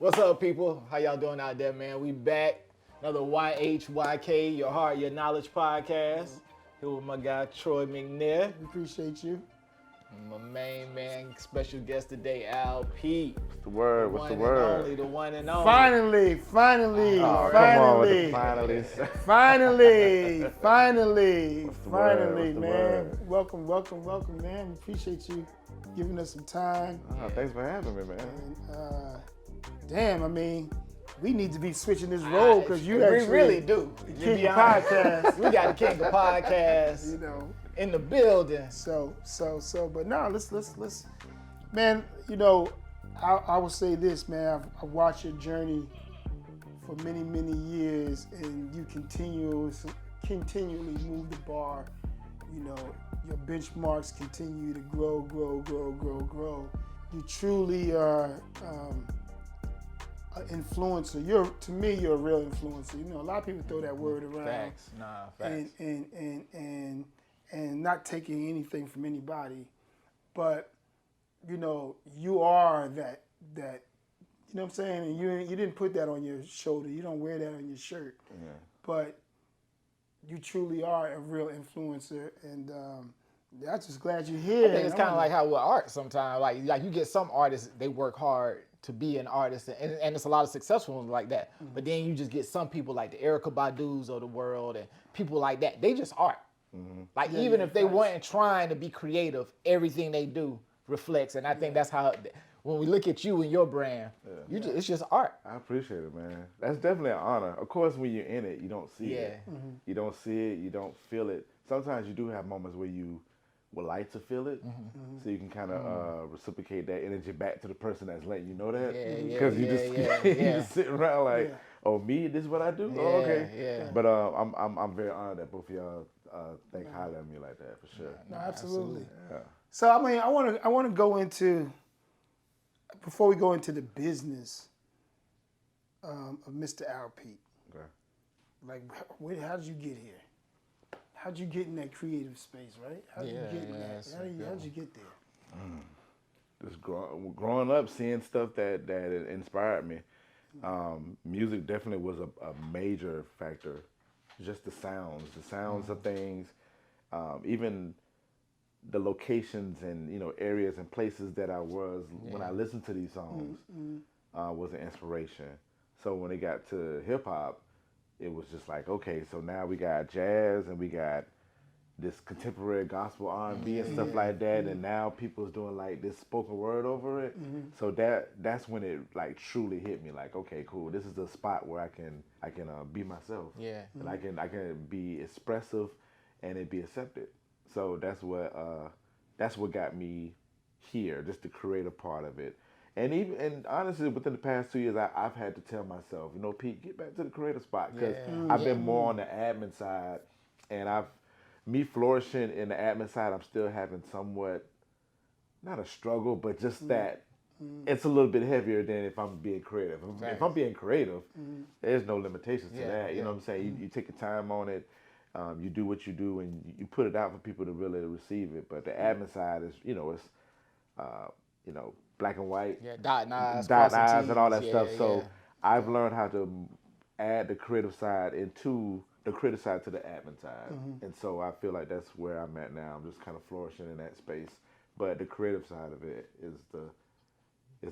What's up, people? How y'all doing out there, man? We back. Another YHYK, Your Heart, Your Knowledge podcast. Here with my guy, Troy McNair. We appreciate you. My main man, special guest today, Al P. The word, what's the word? The one and only. Finally, Oh, come on with the finally. finally, What's the word? man. Welcome, man. We appreciate you giving us some time. Oh, thanks for having me, man. And damn, I mean, we need to be switching this role because you we actually really do. the To king be of honest. podcast. We got the king of podcasts You know, in the building. so. But no, let's, man. You know, I will say this, man. I've watched your journey for many years, and you continually move the bar. You know, your benchmarks continue to grow. You truly are an influencer. To me, you're a real influencer. You know, a lot of people throw that word around. Facts. Facts. And not taking anything from anybody, but you know, you are that. You know what I'm saying? And you didn't put that on your shoulder. You don't wear that on your shirt. Yeah. But you truly are a real influencer, and I'm just glad you're here. I think it's kind of like how with art sometimes. Like you get some artists, they work hard to be an artist, and it's a lot of successful ones like that. Mm-hmm. But then you just get some people like the Erykah Badu's of the world and people like that. They just art. Mm-hmm. Like Yeah, even yeah, if they facts. weren't trying to be creative, everything they do reflects. And I think that's how when we look at you and your brand, it's just art. I appreciate it, man. That's definitely an honor. Of course, when you're in it, you don't see it. Yeah. You don't see it. You don't feel it. Sometimes you do have moments where you would like to feel it, so you can kind of reciprocate that energy back to the person that's letting you know that. Because you just sit around like, oh, me, this is what I do. Oh, okay. Yeah. But I'm very honored that both of y'all think highly of me like that for sure. No, absolutely. Yeah. So I mean, I want to go into, before we go into the business of Mr. Al P. Okay. Like, how did you get here? How'd you get in that creative space, right? How'd you get in that? How'd you get there? Just growing up, seeing stuff that inspired me. Music definitely was a major factor. Just the sounds of things, even the locations and areas and places that I was when I listened to these songs was an inspiration. So when it got to hip hop, it was just like, okay, so now we got jazz and we got this contemporary gospel R&B and stuff like that, and now people's doing like this spoken word over it. So that's when it like truly hit me. Like, okay, cool. This is a spot where I can be myself. Yeah. And I can be expressive, and it be accepted. So that's what got me here, just the creative part of it. And honestly, within the past 2 years, I've had to tell myself, Pete, get back to the creative spot, because I've been more on the admin side, and me flourishing in the admin side, I'm still having somewhat, not a struggle, but just that it's a little bit heavier than if I'm being creative. If I'm being creative, there's no limitations to that. You know what I'm saying? You take your time on it, you do what you do, and you put it out for people to really receive it. But the admin side is, it's, black and white, Dot and I's, and all that stuff. So yeah. I've learned how to add the creative side into the creative side to the admin side. And so I feel like that's where I'm at now. I'm just kind of flourishing in that space. But the creative side of it is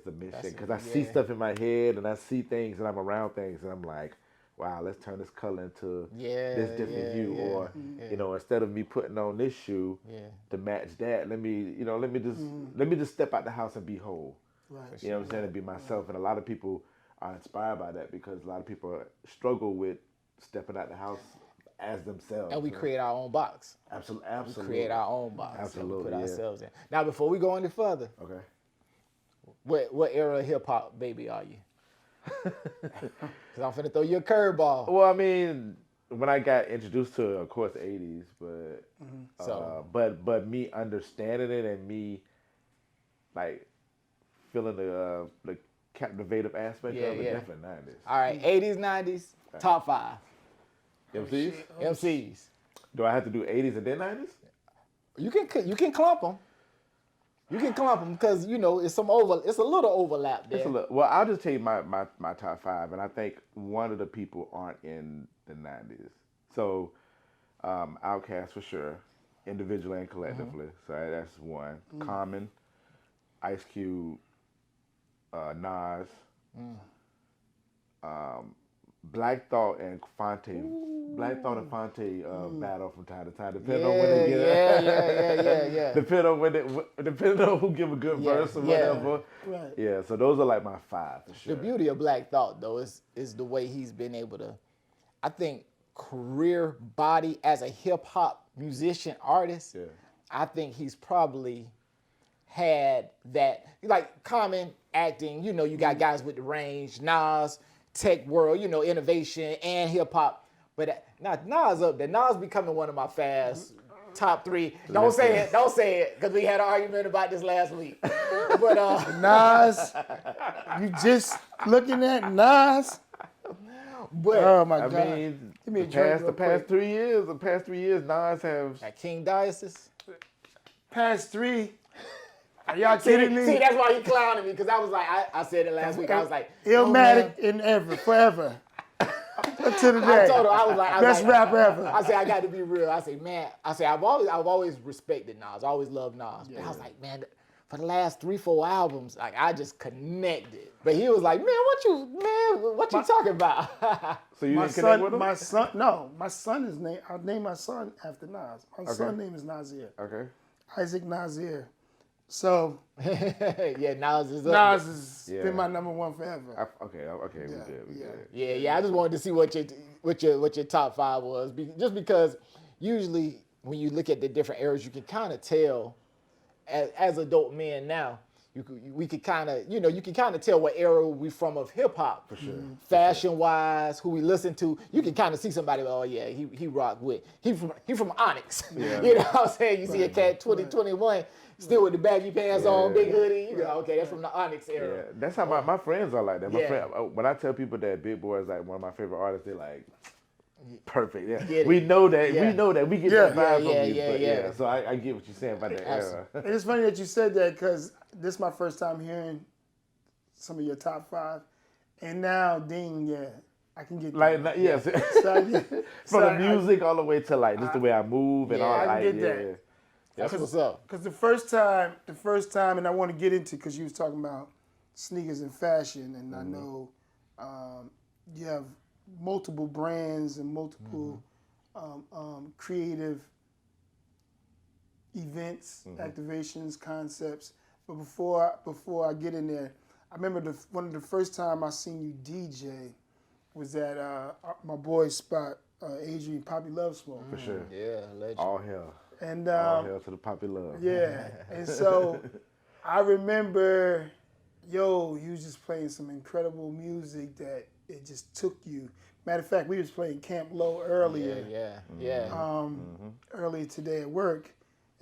the mission. Because I see stuff in my head, and I see things, and I'm around things, and I'm like, wow, let's turn this color into this different hue. Or, instead of me putting on this shoe to match that, let me just step out the house and be whole. Right. You know what I'm saying? And be myself. And a lot of people are inspired by that, because a lot of people struggle with stepping out the house as themselves. And we create our own box. Absolutely. We create our own box. Absolutely, And we put yeah. ourselves in. Now, before we go any further, Okay. what era of hip hop baby are you? Because I'm finna throw you a curveball. Well, I mean, when I got introduced to it, of course, 80s, but but me understanding it and me like feeling the captivative aspect of it, definitely 90s. All right, 80s, 90s, top 5. MCs? MCs. Do I have to do 80s and then 90s? You can clump them. You can clump them because it's it's a little overlap there. Well, I'll just tell you my top 5, and I think one of the people aren't in the '90s. So, Outkast for sure, individually and collectively. So that's one. Common, Ice Cube, Nas, Black Thought and Fonte. Black Thought and Fonte battle from time to time, depending on when they get. Yeah. Depending on who give a good verse or whatever. Right. Yeah, so those are like my 5 for sure. The beauty of Black Thought, though, is the way he's been able to, I think, career body as a hip hop musician artist. Yeah. I think he's probably had that, like Common acting. You got guys with the range, Nas, tech world, innovation and hip hop. But Nas up there. Nas becoming one of my fast top 3. Don't say it, because we had an argument about this last week. But Nas, you just looking at Nas. But Oh my I God! mean, Give me a drink real the past quick. 3 years, Nas have. at King Diocese. Past 3. Are y'all kidding me? See, that's why he clowning me, because I was like, I said it last week. I was like, Illmatic in ever, forever. Up to the day. I told her, I was like, Best rapper ever. I said, I got to be real. I said, man, I've always respected Nas. I always loved Nas. But I was like, man, for the last 3-4 albums, like I just connected. But he was like, man, what you talking about? So you My didn't connect with him? my son is named. I named my son after Nas. My son's name is Nasir. Okay. Isaac Nasir. So Yeah, Nas is up. Nas has Yeah. been my number 1 forever. Okay, we good. Yeah. I just wanted to see what your top 5 was, just because usually when you look at the different eras, you can kind of tell as adult men now. We could kind of, you can kind of tell what era we from of hip hop. For sure. Fashion wise, who we listen to, you can kind of see somebody. Oh yeah, he rock with. He from Onyx. Yeah. You know what I'm saying? You see a cat 2021 still with the baggy pants on, big hoodie. You go, okay, that's from the Onyx era. Yeah, that's how my friends are like that. My Yeah. friend, when I tell people that Big Boy is like one of my favorite artists, they're like, perfect. Yeah, Get it. we know that. Yeah. We know that. We get Yeah. that vibe from you. Yeah, But yeah. So I get what you're saying about that era. And it's funny that you said that because this is my first time hearing some of your top 5, and now Dean, I can get Like, that. yes, So I get- from so the I- music all the way to like just the way I move and all. I Like, get yeah. that. That's what's up. Because the first time, and I want to get into, because you was talking about sneakers and fashion, and I know you have multiple brands and multiple creative events, activations, concepts. But before I get in there, I remember one of the first time I seen you DJ was at my boy's spot, Adrian Poppy Love Smoke. For sure. Yeah, legend. All hell. And All hell to the Poppy Love. yeah, and so I remember, you was just playing some incredible music that it just took you. Matter of fact, we was playing Camp Low earlier, earlier today at work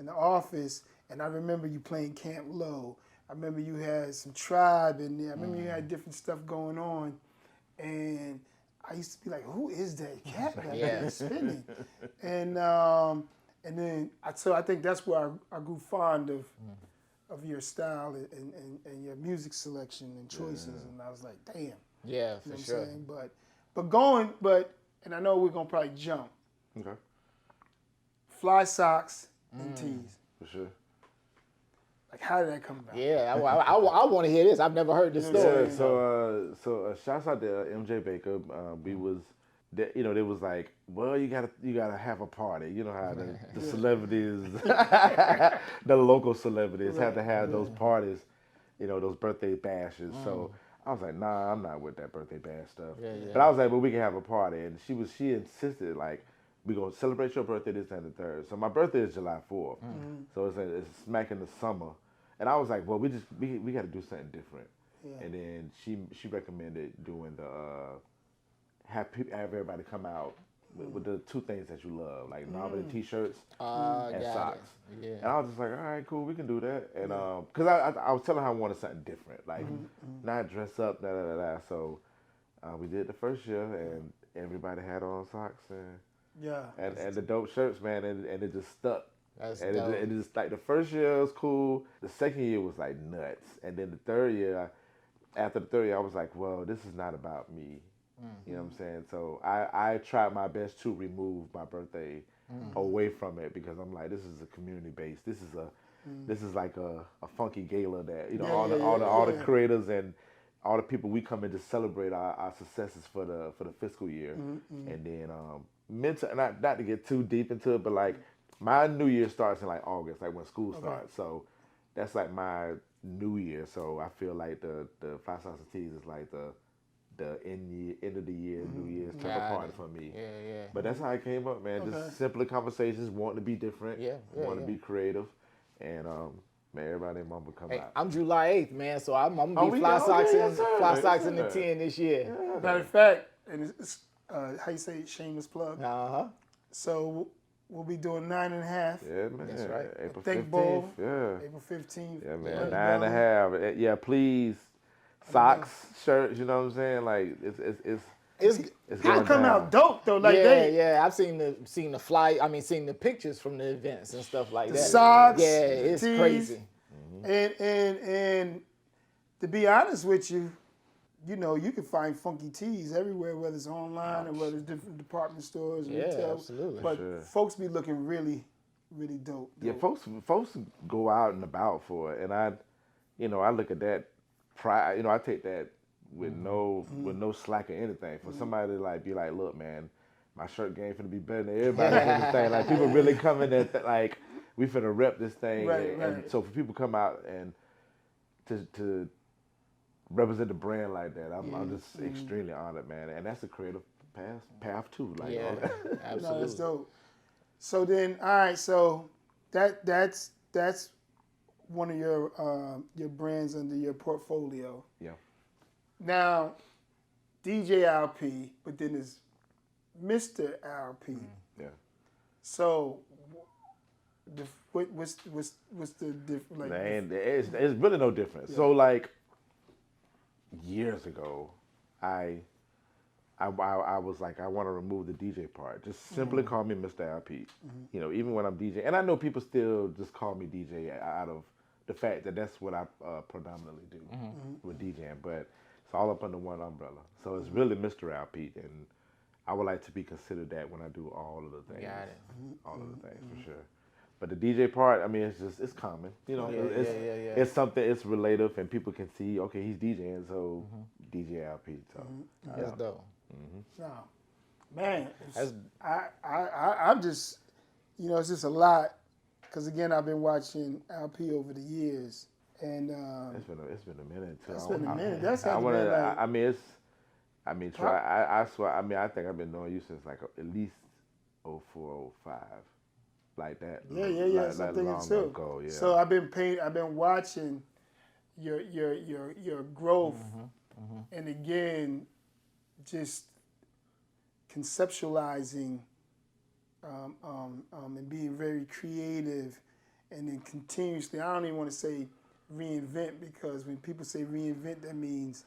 in the office, and I remember you playing Camp Low. I remember you had some Tribe in there. I remember you had different stuff going on, and I used to be like, "Who is that cat that's spinning?" And then I think that's where I grew fond of your style and your music selection and choices, and I was like, "Damn." Yeah, You for know what sure. I'm saying? And I know we're gonna probably jump. Okay. Fly socks and tees. For sure. Like, how did that come about? Yeah, I want to hear this. I've never heard this story. Yeah, so shouts out to MJ Baker. We was, they was like, well, you gotta have a party. You know how the celebrities, the local celebrities have to have those parties, those birthday bashes. So I was like, nah, I'm not with that birthday bash stuff. Yeah. But I was like, well, we can have a party, and she insisted like, we gonna celebrate your birthday this and the third. So my birthday is July 4th. So it's smack in the summer. And I was like, well, we got to do something different. Yeah. And then she recommended doing the have everybody come out with the two things that you love, like novelty T-shirts and got socks. it. Yeah. And I was just like, all right, cool, we can do that. And because I was telling her I wanted something different, like not dress up, da da da da. So we did the first year, and everybody had on socks and Yeah. the dope shirts, man, and it just stuck. That's And dope. it is like the first year was cool. The second year was like nuts. And then the third year, after the third year, I was like, well, this is not about me. You know what I'm saying? So I tried my best to remove my birthday away from it because I'm like, this is a community base. This is like a funky gala that Yeah, all the yeah. creators and all the people we come in to celebrate our successes for the fiscal year. And then mental, not to get too deep into it, but like my new year starts in like August, like when school starts. So that's like my new year. So I feel like the Fly Sauce and Teas is like the end of the year, New Year's type of Got party it. for me. Yeah, yeah. But that's how it came up, man. Okay. Just simpler conversations, wanting to be different, Yeah, wanting to be creative, and man, everybody and mama come Hey, out. I'm July 8th, man, so I'm gonna Oh, be Fly Socks yes, and sir. Fly Yes, Socks in the sir. 10 this year. Matter of fact, and it's how you say it, shameless plug. Uh-huh. So we'll be doing 9.5. Yeah, man. That's right. April Think 15th. Bowl. Yeah. April 15th. Yeah, man. Underground. 9.5. Yeah, please. Socks, shirts. You know what I'm saying? Like it's It's People going come down. out dope though. Like I've seen the fly. I mean, seen the pictures from the events and stuff like that. socks, Yeah, it's tees. crazy. And to be honest with you, you know, you can find funky tees everywhere, whether it's online or whether it's different department stores, Yeah, retail. absolutely. But Sure. folks be looking really, really dope. Yeah, folks go out and about for it, and I look at that pride. I take that with no slack or anything. For somebody to like be like, look, man, my shirt game finna be better than everybody in this thing. Like people really coming at like we finna rep this thing, Right, and right. so for people to come out and to represent the brand like that, I'm just extremely honored, man. And that's a creative path too. Like Yeah, No, that's absolutely. dope. So then, all right. So that's one of your brands under your portfolio. yeah. Now, DJ LP, but then there's Mr. LP. Yeah. So, what's the difference? Like, Man, it's really no difference. So like years ago, I was like, I want to remove the DJ part. Just simply call me Mr. LP. Even when I'm DJ, and I know people still just call me DJ out of the fact that that's what I predominantly do with DJing. But it's all up under one umbrella. So it's really Mr. LP, and I would like to be considered that when I do all of the things. Got it. All of the things for sure. But the DJ part, I mean, it's common. Yeah. It's something. It's relative, and people can see. Okay, he's DJing, so DJ LP. So That's dope. no, man, That's- I'm just, it's just a lot. Because again, I've been watching LP over the years, and it's been a minute too. It's been a minute. I That's had to wanna. been like- I swear. I mean, I think I've been knowing you since like at least 04, 05, like that. yeah. Like Something long too. ago. Yeah. So I've been watching your growth, and again, just conceptualizing and being very creative, and then continuously. I don't even want to say reinvent, because when people say reinvent, that means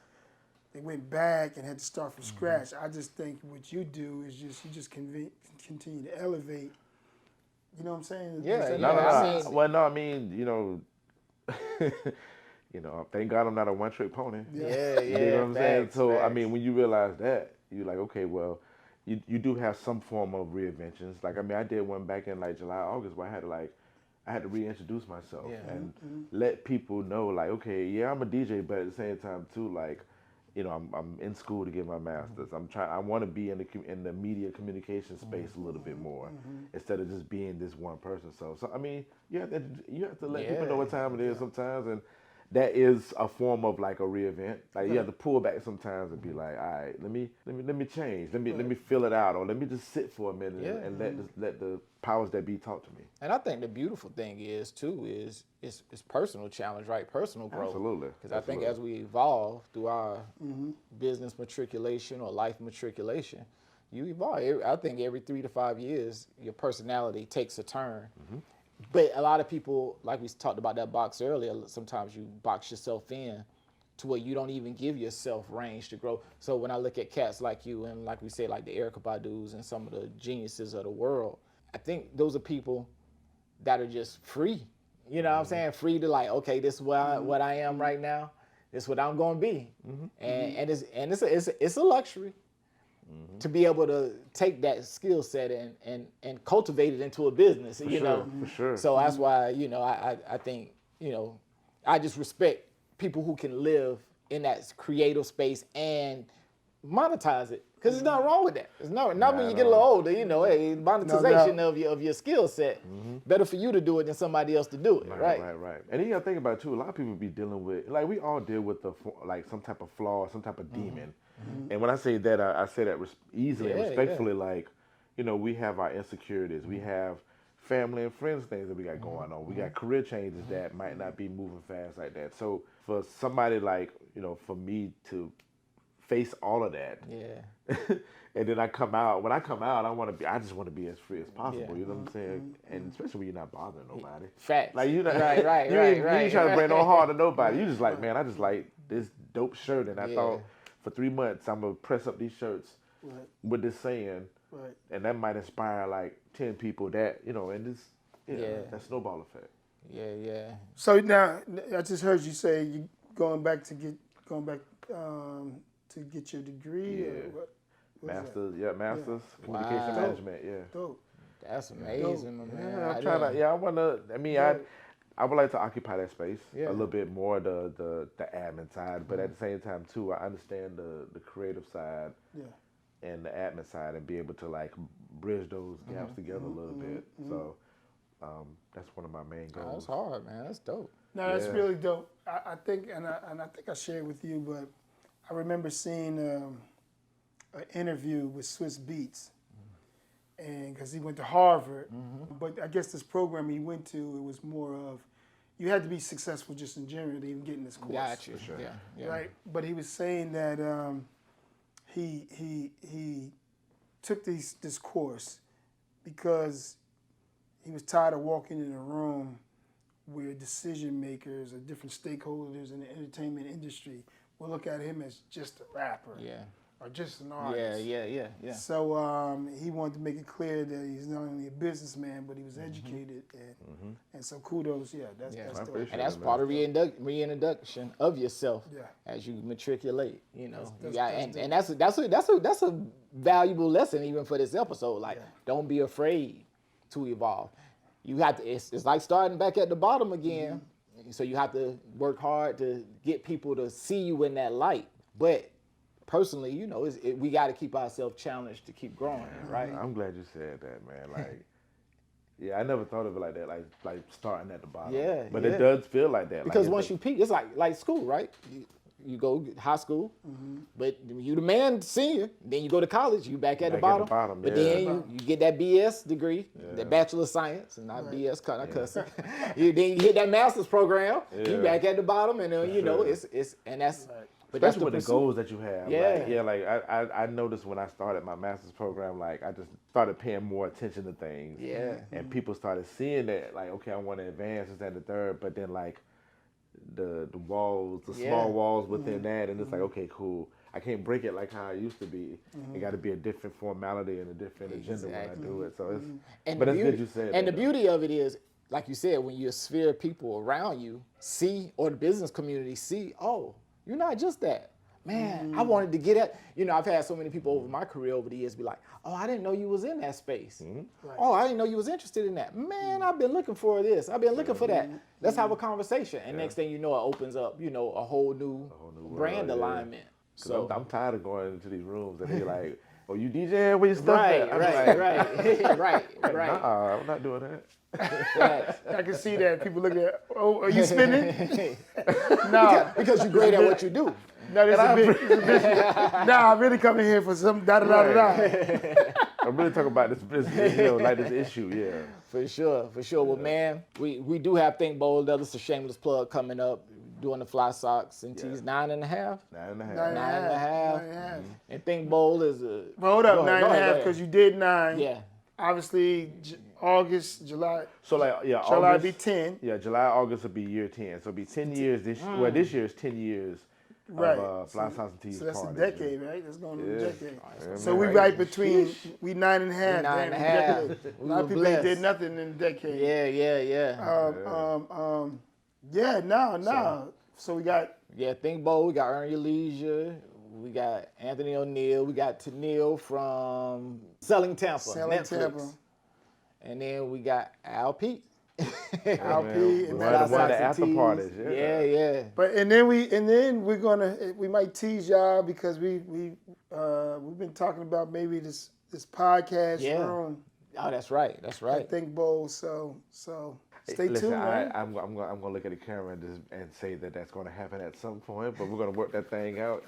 they went back and had to start from scratch. I just think what you do is you just continue to elevate. You know what I'm saying? Yeah, Just- yeah. I mean- Well, no, I mean, thank God I'm not a one-trick pony. Yeah, You know what I'm saying? facts, So, I facts. mean, when you realize that, you're like, okay, well, you do have some form of reinventions. Like, I mean, I did one back in like July, August, where I had to reintroduce myself Yeah. and let people know, like, okay, yeah, I'm a DJ, but at the same time, too, like, I'm in school to get my master's. I want to be in the media communication space a little bit more instead of just being this one person. So I mean, you have to let people know what time it is sometimes, and that is a form of like a reinvent. Like you have to pull back sometimes and be like, all right, let me change. Let me fill it out, or let me just sit for a minute and let the powers that be talk to me. And I think the beautiful thing is too is it's personal challenge, right? Personal growth. Absolutely. Because I think as we evolve through our business matriculation or life matriculation, you evolve. I think every 3 to 5 years, your personality takes a turn. But a lot of people, like we talked about that box earlier, sometimes you box yourself in to where you don't even give yourself range to grow. So when I look at cats like you and like we say, like the Erykah Badu's and some of the geniuses of the world, I think those are people that are just free. You know what I'm saying? Free to like, okay, this is what I am right now. This is what I'm gonna be. And it's a luxury to be able to take that skill set and cultivate it into a business. For sure. So that's why, I think, I just respect people who can live in that creative space and monetize it. Because there's nothing wrong with that. There's not when you get a little older, hey, monetization of your skill set. Better for you to do it than somebody else to do it, right? Right. And you gotta think about it too. A lot of people be dealing with, like, we all deal with some type of flaw, some type of demon. And when I say that, I say that easily and respectfully. Like, we have our insecurities. We have family and friends things that we got going on. We got career changes that might not be moving fast like that. So for somebody like, for me to face all of that. Yeah. And then I come out. When I come out, I just want to be as free as possible. Yeah. You know what I'm saying? And especially when you're not bothering nobody. Facts. Like, you right. You ain't trying to bring no harm to nobody. You just like, man, I just like this dope shirt, and I thought for 3 months I'm gonna press up these shirts with this saying, and that might inspire like 10 people that and this that snowball effect. Yeah. So now I just heard you say you going back to get your degree. Yeah. Or Masters, masters, communication management, Dope. That's amazing, my man. Yeah, I'm trying to. I would like to occupy that space a little bit more, the admin side, but at the same time too, I understand the creative side and the admin side, and be able to like bridge those gaps together a little bit. So that's one of my main goals. That's hard, man. That's dope. No, that's really dope. I think, and I think I shared with you, but I remember seeing an interview with Swiss Beats, and because he went to Harvard, but I guess this program he went to, it was more of, you had to be successful just in general to even get in this course. Gotcha. Sure. Yeah. Right, but he was saying that he took this course because he was tired of walking in a room where decision makers or different stakeholders in the entertainment industry will look at him as just a rapper. Yeah. Or just an artist. Yeah. So he wanted to make it clear that he's not only a businessman, but he was educated, and so kudos. Yeah, that's dope. And that's part of reintroduction of yourself as you matriculate. That's a valuable lesson even for this episode. Like, don't be afraid to evolve. You have to. It's like starting back at the bottom again. So you have to work hard to get people to see you in that light, but personally, we got to keep ourselves challenged to keep growing, right? I'm glad you said that, man. Like, I never thought of it like that, like starting at the bottom. Yeah, but it does feel like that. Because once you peak, it's like school, right? You go high school, but you the man senior. Then you go to college, you back at the bottom. But then you get that BS degree, that Bachelor of Science, and not BS, not cussing. Then you hit that master's program, you back at the bottom, and it's and that's. But especially with the goals that you have. Yeah. Like I noticed when I started my master's program, like I just started paying more attention to things. Yeah. And people started seeing that, like, okay, I want to advance, this, that, and the third, but then like the walls, the small walls within that, and it's like, okay, cool. I can't break it like how it used to be. It got to be a different formality and a different agenda when I do it. So it's, but it's good you said that. And the beauty of it is, like you said, when your sphere of people around you see, or the business community see, oh, you're not just that. Man, I wanted to get at, I've had so many people over my career over the years be like, oh, I didn't know you was in that space. Right. Oh, I didn't know you was interested in that. Man, I've been looking for this. I've been looking for that. Let's have a conversation. And next thing you know, it opens up, a whole new brand alignment. So I'm tired of going into these rooms and they're like, oh, you DJing? Where your stuff at? Right. Nah, I'm not doing that. I can see that. People look at, oh, are you spinning? Because you're great at what you do. No, this is a bit. I really come in here for some da-da-da-da-da. I'm really talking about this, like this issue, yeah. For sure. Well, man, we do have Think Bold. That's a shameless plug coming up. Doing the fly socks and tees, 9.5. 9.5. And Think Bold is a. Well, hold up, 9.5 because you did 9. Yeah. Obviously, August, July. So like, July be 10. Yeah, July, August will be year 10. So it'll be 10 years this. Well, this year is 10 years Right. Fly Sauce and T's So that's parties. a decade, right? That's going to be a Yeah. decade. Yeah, So man. we right between, we 9 and a half. We 9 and a damn, half. decade. We A lot were of people ain't did blessed. nothing in a decade. Yeah. No. So we got Yeah, Think Bold, we got Earn Your Leisure, we got Anthony O'Neill, we got Tennille from Selling Tampa, Netflix. Tampa. And then we got Al Pete. Al Man, P. and one of the Socks and after tees. parties. Yeah. But and then we might tease y'all because we've been talking about maybe this podcast room. Oh, that's right. I think Bold. So stay Listen, tuned, man. I'm gonna look at the camera and say that that's gonna happen at some point, but we're gonna work that thing out.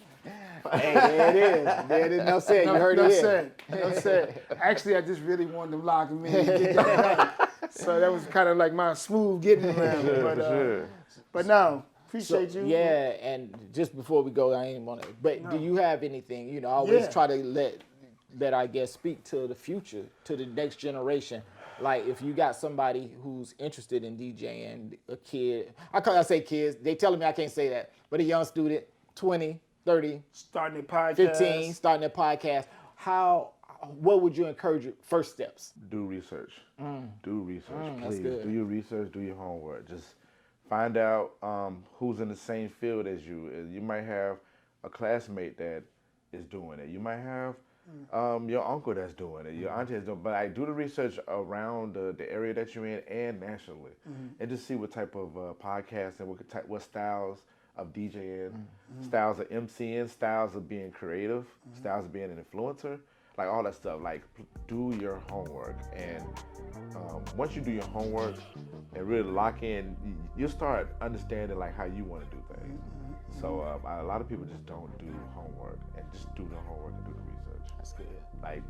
Hey, there it is. There it is. No said. You heard it here. No said. Actually, I just really wanted to lock him in and get that done. So that was kind of like my smooth getting around. Sure. But no, So, appreciate you. yeah, and just before we go, I ain't want to. But do you have anything? You know, I always try to let I guess speak to the future, to the next generation. Like if you got somebody who's interested in DJing, a kid, I say kids. They telling me I can't say that, but a young student, 20, 30, Starting a podcast. 15, starting their podcast. What would you encourage your first steps? Do research. Do research, that's please. good. Do your research. Do your homework. Just find out who's in the same field as you. You might have a classmate that is doing it. You might have your uncle that's doing it. Your auntie is doing it. But I do the research around the area that you're in and nationally, and just see what type of podcasts and what styles of DJing, styles of MCing, styles of being creative, styles of being an influencer. Like all that stuff, like do your homework, and once you do your homework and really lock in, you start understanding like how you want to do things. So a lot of people just don't do homework, and just do the homework and do the research. That's good. Like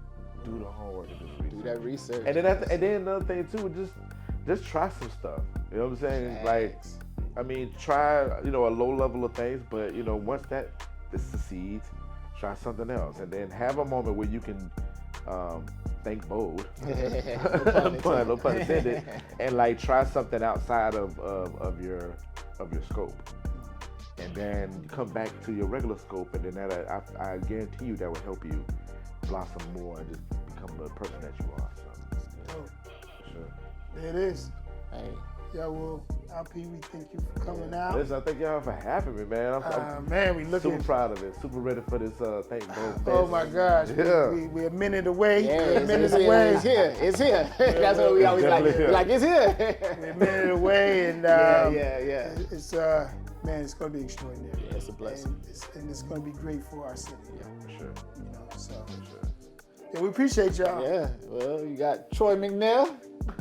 do the homework and do the research. Do that research. And then another thing too, just try some stuff. You know what I'm saying? Like, I mean, try a low level of things, but once this succeeds, try something else, and then have a moment where you can think bold, no pun intended, and like try something outside of your scope, and then come back to your regular scope, and then that I guarantee you that will help you blossom more and just become the person that you are. So, sure. There it is. Hey. Yeah, well, LP, we thank you for coming out. Listen, I thank y'all for having me, man. I'm Man, we looking super proud of it. Super ready for this Thank Bold Fest. Oh my gosh, Yeah. we're a minute away. Yeah, We're a minute it's away. here. It's here. That's what we always like. definitely here. Like it's here. We're a minute away, and Yeah. it's man, it's going to be extraordinary. Yeah, it's a blessing. And it's going to be great for our city. For sure. So For sure. yeah, we appreciate y'all. Yeah. Well, you got Troy McNair,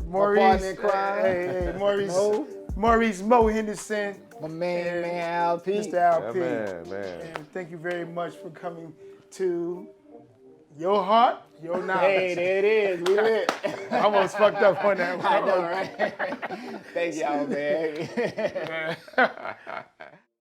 Maurice, my partner in crime. hey, Maurice, Mo. Maurice Mo Henderson, my man, Al P. Mr. Al P. Yeah, man. And thank you very much for coming to Your Heart, Your Knowledge. Hey, there it is. We lit. I almost fucked up on that one. I know, right? Thank y'all, man.